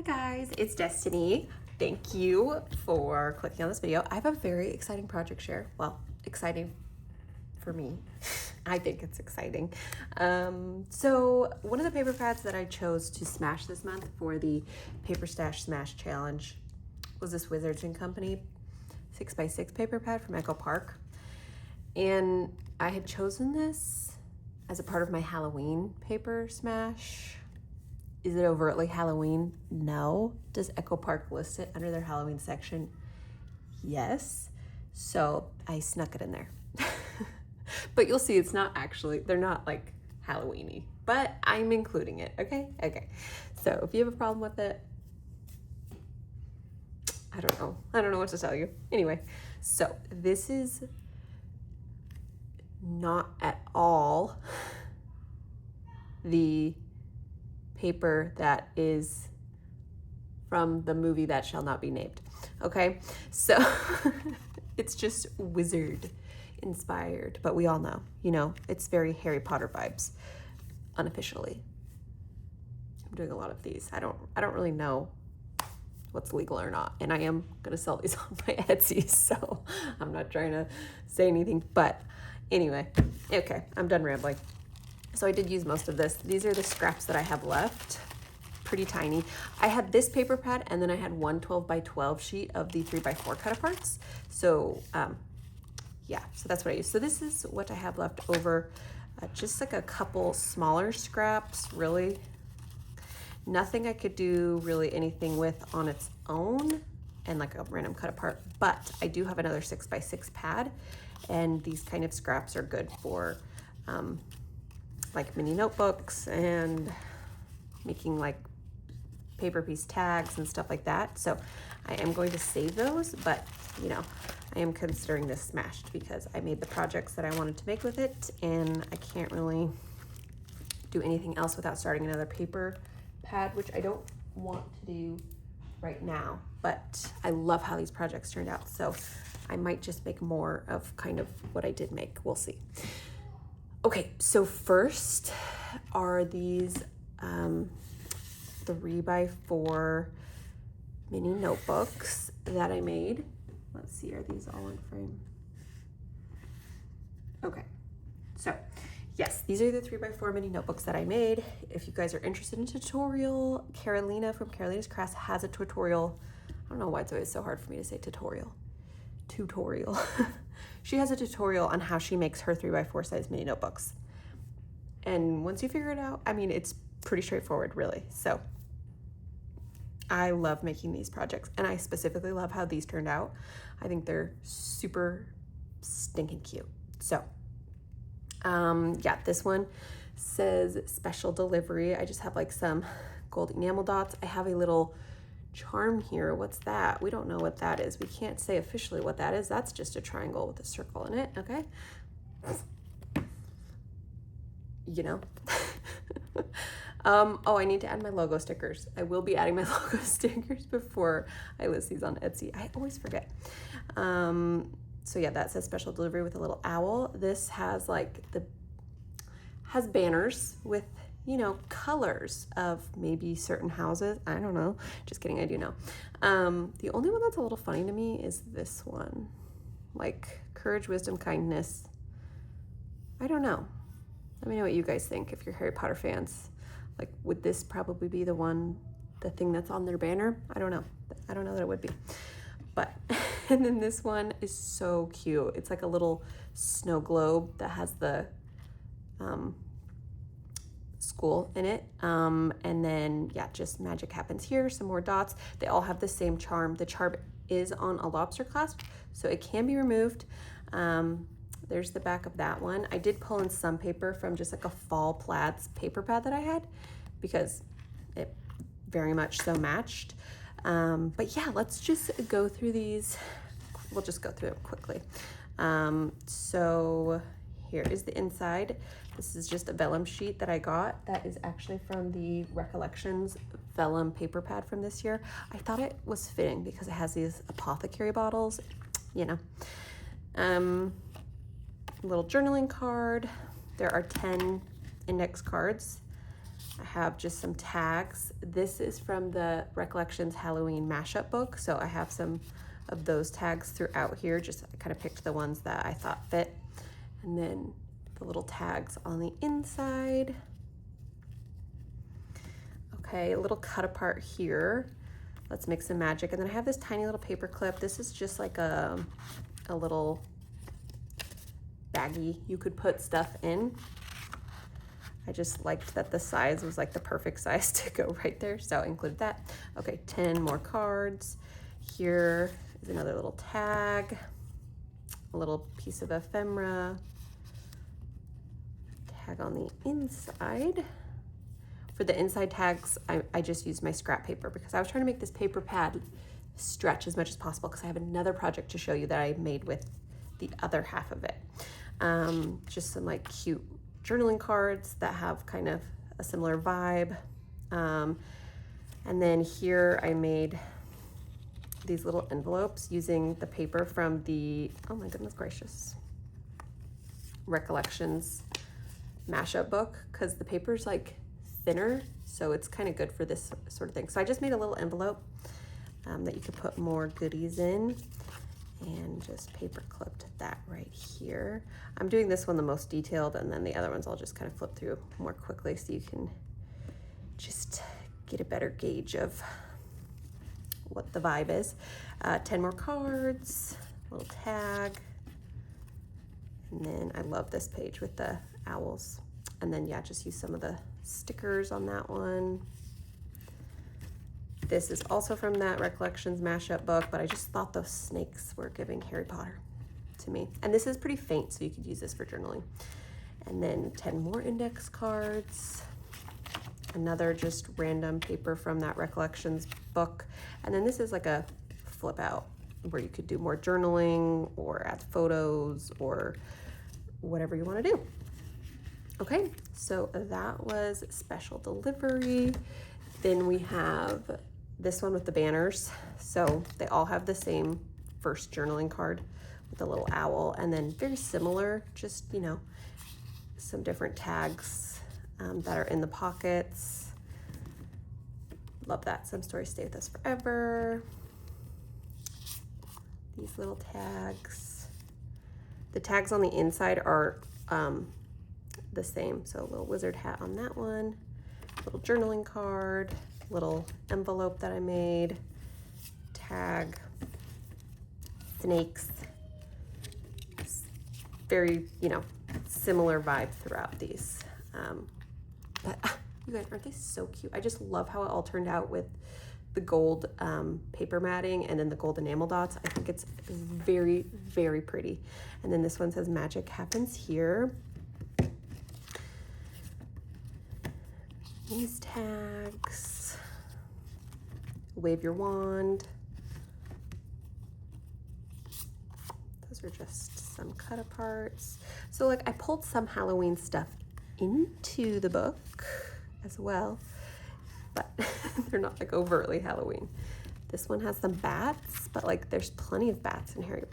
Hi guys, it's Destiny. Thank you for clicking on this video. I have a very exciting project share. Well, exciting for me. I think it's exciting. So one of the paper pads that I chose to smash this month for the Paper Stash Smash Challenge was this Wizards & Company 6x6 paper pad from Echo Park. And I had chosen this as a part of my Halloween paper smash. Is it overtly Halloween? No. Does Echo Park list it under their Halloween section? Yes. So I snuck it in there. But you'll see it's not actually, they're not like Halloween-y, but I'm including it, okay? Okay. So if you have a problem with it, I don't know. I don't know what to tell you. Anyway, so this is not at all the paper that is from the movie that shall not be named. Okay, so it's just wizard inspired, but we all know, it's very Harry Potter vibes unofficially. I'm doing a lot of these. I don't really know what's legal or not, and I am gonna sell these on my Etsy, so I'm not trying to say anything, but anyway, okay, I'm done rambling. So I did use most of this. These are the scraps that I have left. Pretty tiny. I had this paper pad, and then I had one 12x12 sheet of the 3x4 cut aparts. So yeah, so that's what I used. So this is what I have left over. Just like a couple smaller scraps, really. Nothing I could do really anything with on its own, and like a random cut apart, but I do have another 6x6 pad, and these kind of scraps are good for like mini notebooks and making like paper piece tags and stuff like that. So I am going to save those, but I am considering this smashed because I made the projects that I wanted to make with it, and I can't really do anything else without starting another paper pad, which I don't want to do right now, but I love how these projects turned out. So I might just make more of kind of what I did make. We'll see. Okay, so first are these 3x4 mini notebooks that I made. Let's see, are these all in frame? Okay, so yes, these are the 3x4 mini notebooks that I made. If you guys are interested in tutorial, Carolina from Carolina's Crafts has a tutorial. I don't know why it's always so hard for me to say tutorial. She has a tutorial on how she makes her 3x4 size mini notebooks. And once you figure it out, I mean, it's pretty straightforward, really. So I love making these projects, and I specifically love how these turned out. I think they're super stinking cute. So yeah, this one says special delivery. I just have like some gold enamel dots. I have a little charm here. What's that? We don't know what that is. We can't say officially what that is. That's just a triangle with a circle in it. Okay. Oh, I need to add my logo stickers. I will be adding my logo stickers before I list these on Etsy. I always forget. So yeah, that says special delivery with a little owl. This has has banners with colors of maybe certain houses. I don't know. Just kidding, I do know. The only one that's a little funny to me is this one. Like courage, wisdom, kindness. I don't know. Let me know what you guys think if you're Harry Potter fans. Like, would this probably be the thing that's on their banner? I don't know. I don't know that it would be. But, and then this one is so cute. It's like a little snow globe that has the school in it. And then, yeah, just magic happens here. Some more dots. They all have the same charm. The charm is on a lobster clasp, so it can be removed. There's the back of that one. I did pull in some paper from just like a fall plaids paper pad that I had because it very much so matched. But yeah, let's just go through these. We'll just go through them quickly. So here is the inside. This is just a vellum sheet that I got. That is actually from the Recollections vellum paper pad from this year. I thought it was fitting because it has these apothecary bottles, little journaling card. There are 10 index cards. I have just some tags. This is from the Recollections Halloween mashup book, so I have some of those tags throughout here. Just I kind of picked the ones that I thought fit. And then the little tags on the inside. Okay, a little cut apart here. Let's make some magic. And then I have this tiny little paper clip. This is just like a little baggie you could put stuff in. I just liked that the size was like the perfect size to go right there, so I included that. Okay, 10 more cards. Here is another little tag, a little piece of ephemera, tag on the inside. For the inside tags, I just used my scrap paper because I was trying to make this paper pad stretch as much as possible because I have another project to show you that I made with the other half of it. Just some like cute journaling cards that have kind of a similar vibe. And then here I made these little envelopes using the paper from the, oh my goodness gracious, Recollections mashup book, because the paper's like thinner, so it's kind of good for this sort of thing. So I just made a little envelope that you could put more goodies in, and just paper clipped that right here. I'm doing this one the most detailed, and then the other ones I'll just kind of flip through more quickly so you can just get a better gauge of what the vibe is. 10 more cards, little tag, and then I love this page with the owls. And then yeah, just use some of the stickers on that one. This is also from that Recollections mashup book, but I just thought those snakes were giving Harry Potter to me. And this is pretty faint, so you could use this for journaling. And then 10 more index cards. Another just random paper from that Recollections book. And then this is like a flip out where you could do more journaling or add photos or whatever you want to do. Okay, so that was special delivery. Then we have this one with the banners. So they all have the same first journaling card with the little owl, and then very similar, just, you know, some different tags that are in the pockets. Love that. Some stories stay with us forever. These little tags. The tags on the inside are the same. So a little wizard hat on that one, little journaling card, little envelope that I made, tag, snakes. Very, you know, similar vibe throughout these. But you guys, aren't they so cute? I just love how it all turned out with the gold paper matting and then the gold enamel dots. I think it's very, very pretty. And then this one says magic happens here. These tags, wave your wand. Those are just some cut aparts. So like I pulled some Halloween stuff into the book as well, but they're not like overtly Halloween. This one has some bats, but like there's plenty of bats in Harry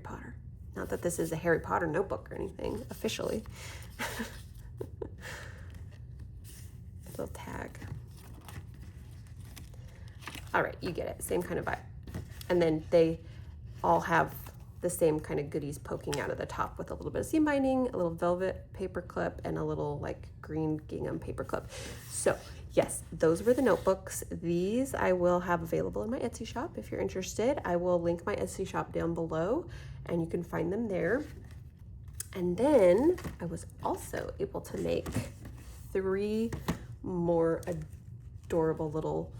Potter. Not that this is a Harry Potter notebook or anything officially. Little tag. All right, you get it. Same kind of vibe. And then they all have the same kind of goodies poking out of the top with a little bit of seam binding, a little velvet paper clip, and a little like green gingham paper clip. So yes, those were the notebooks. These I will have available in my Etsy shop if you're interested. I will link my Etsy shop down below and you can find them there. And then I was also able to make 3 more adorable little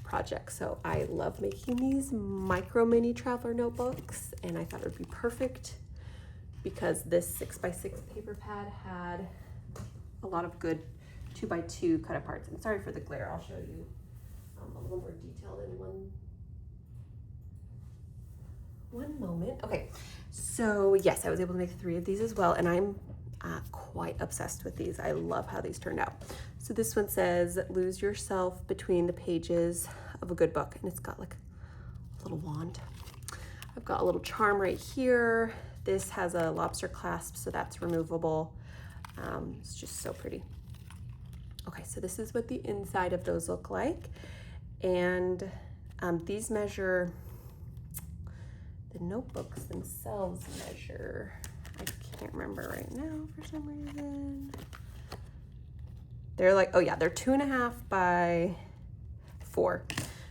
projects. So I love making these micro mini traveler notebooks, and I thought it would be perfect because this 6x6 paper pad had a lot of good 2x2 cut aparts. And sorry for the glare, I'll show you a little more detail in one moment. Okay, so yes, I was able to make 3 of these as well, and I'm quite obsessed with these. I love how these turned out. So this one says, lose yourself between the pages of a good book, and it's got like a little wand. I've got a little charm right here. This has a lobster clasp, so that's removable. It's just so pretty. Okay, so this is what the inside of those look like. And these measure, the notebooks themselves measure, I can't remember right now for some reason. They're like, oh yeah, they're 2.5 by 4.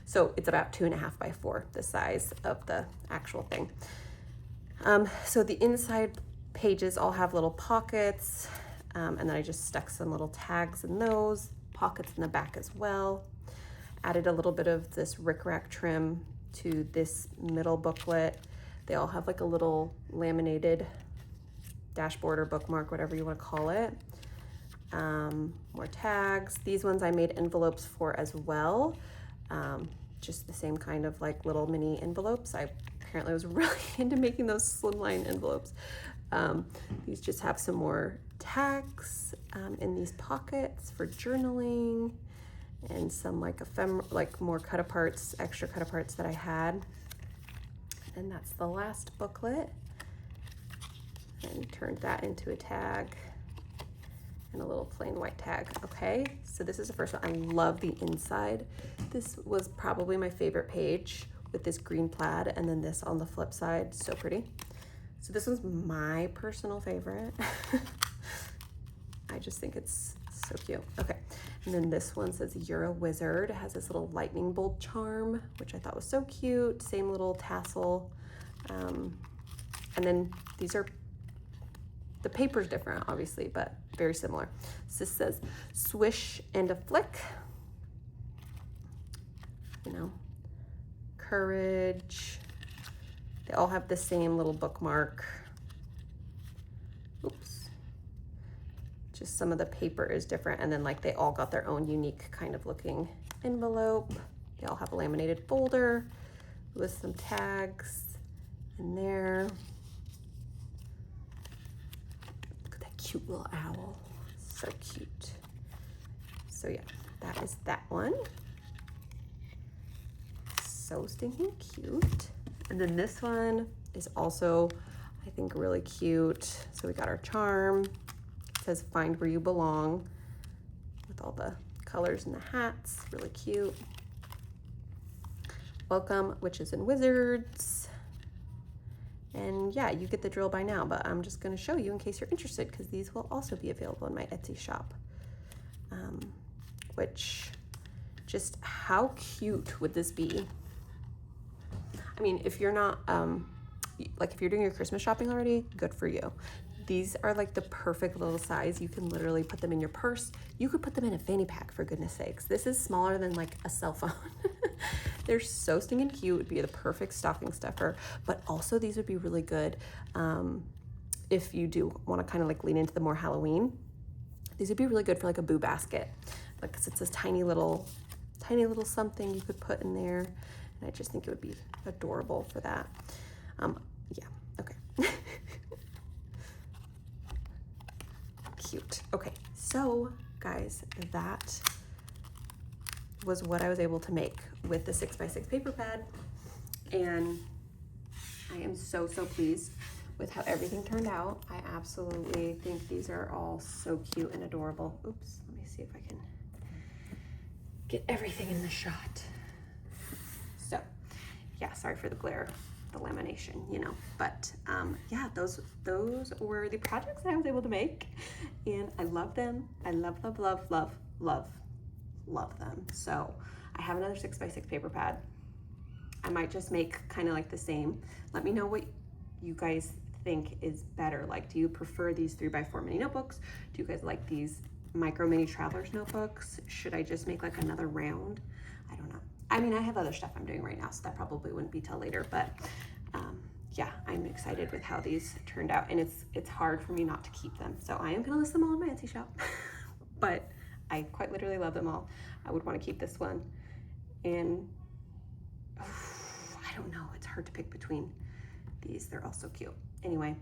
So it's about 2.5 by 4, the size of the actual thing. So the inside pages all have little pockets, and then I just stuck some little tags in those, pockets in the back as well. Added a little bit of this rickrack trim to this middle booklet. They all have like a little laminated dashboard or bookmark, whatever you want to call it. More tags. These ones I made envelopes for as well. Just the same kind of like little mini envelopes. I apparently was really into making those slimline envelopes. These just have some more tags in these pockets for journaling, and some like more cut aparts, extra cut aparts that I had. And that's the last booklet. And turned that into a tag and a little plain white tag. Okay, so this is the first one. I love the inside. This was probably my favorite page with this green plaid, and then this on the flip side, so pretty. So this was my personal favorite. I just think it's so cute. Okay, and then this one says "You're a Wizard." It has this little lightning bolt charm, which I thought was so cute. Same little tassel. And then these are, the paper's different obviously, but very similar. So this says "Swish and a Flick." You know, courage. They all have the same little bookmark. Oops. Just some of the paper is different, and then like they all got their own unique kind of looking envelope. They all have a laminated folder with some tags in there. Look at that cute little owl. So cute. So yeah, that is that one. So stinking cute. And then this one is also, I think, really cute. So we got our charm. It says "Find Where You Belong" with all the colors and the hats. Really cute. Welcome, Witches and Wizards. And yeah, you get the drill by now, but I'm just going to show you in case you're interested, because these will also be available in my Etsy shop. Which, just how cute would this be? I mean, if you're not, like if you're doing your Christmas shopping already, good for you. These are like the perfect little size. You can literally put them in your purse. You could put them in a fanny pack, for goodness sakes. This is smaller than like a cell phone. They're so stinking cute. It would be the perfect stocking stuffer. But also these would be really good if you do want to kind of like lean into the more Halloween. These would be really good for like a boo basket. Like, 'cause it's this tiny little something you could put in there. And I just think it would be adorable for that. Yeah, okay. Cute. Okay, so guys, that was what I was able to make with the 6x6 paper pad. And I am so pleased with how everything turned out. I absolutely think these are all so cute and adorable. Oops, let me see if I can get everything in the shot. So yeah, sorry for the glare, the lamination, you know, but yeah, those were the projects that I was able to make, and I love them. I love them. So I have another 6x6 paper pad. I might just make kind of like the same. Let me know what you guys think is better. Like, do you prefer these 3x4 mini notebooks? Do you guys like these micro mini traveler's notebooks? Should I just make like another round? I don't know. I mean, I have other stuff I'm doing right now, so that probably wouldn't be till later, but yeah, I'm excited with how these turned out, and it's hard for me not to keep them. So I am gonna list them all in my Etsy shop, but I quite literally love them all. I would want to keep this one, and I don't know, it's hard to pick between these. They're all so cute. Anyway,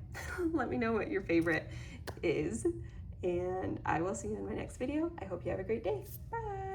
let me know what your favorite is, and I will see you in my next video. I hope you have a great day. Bye.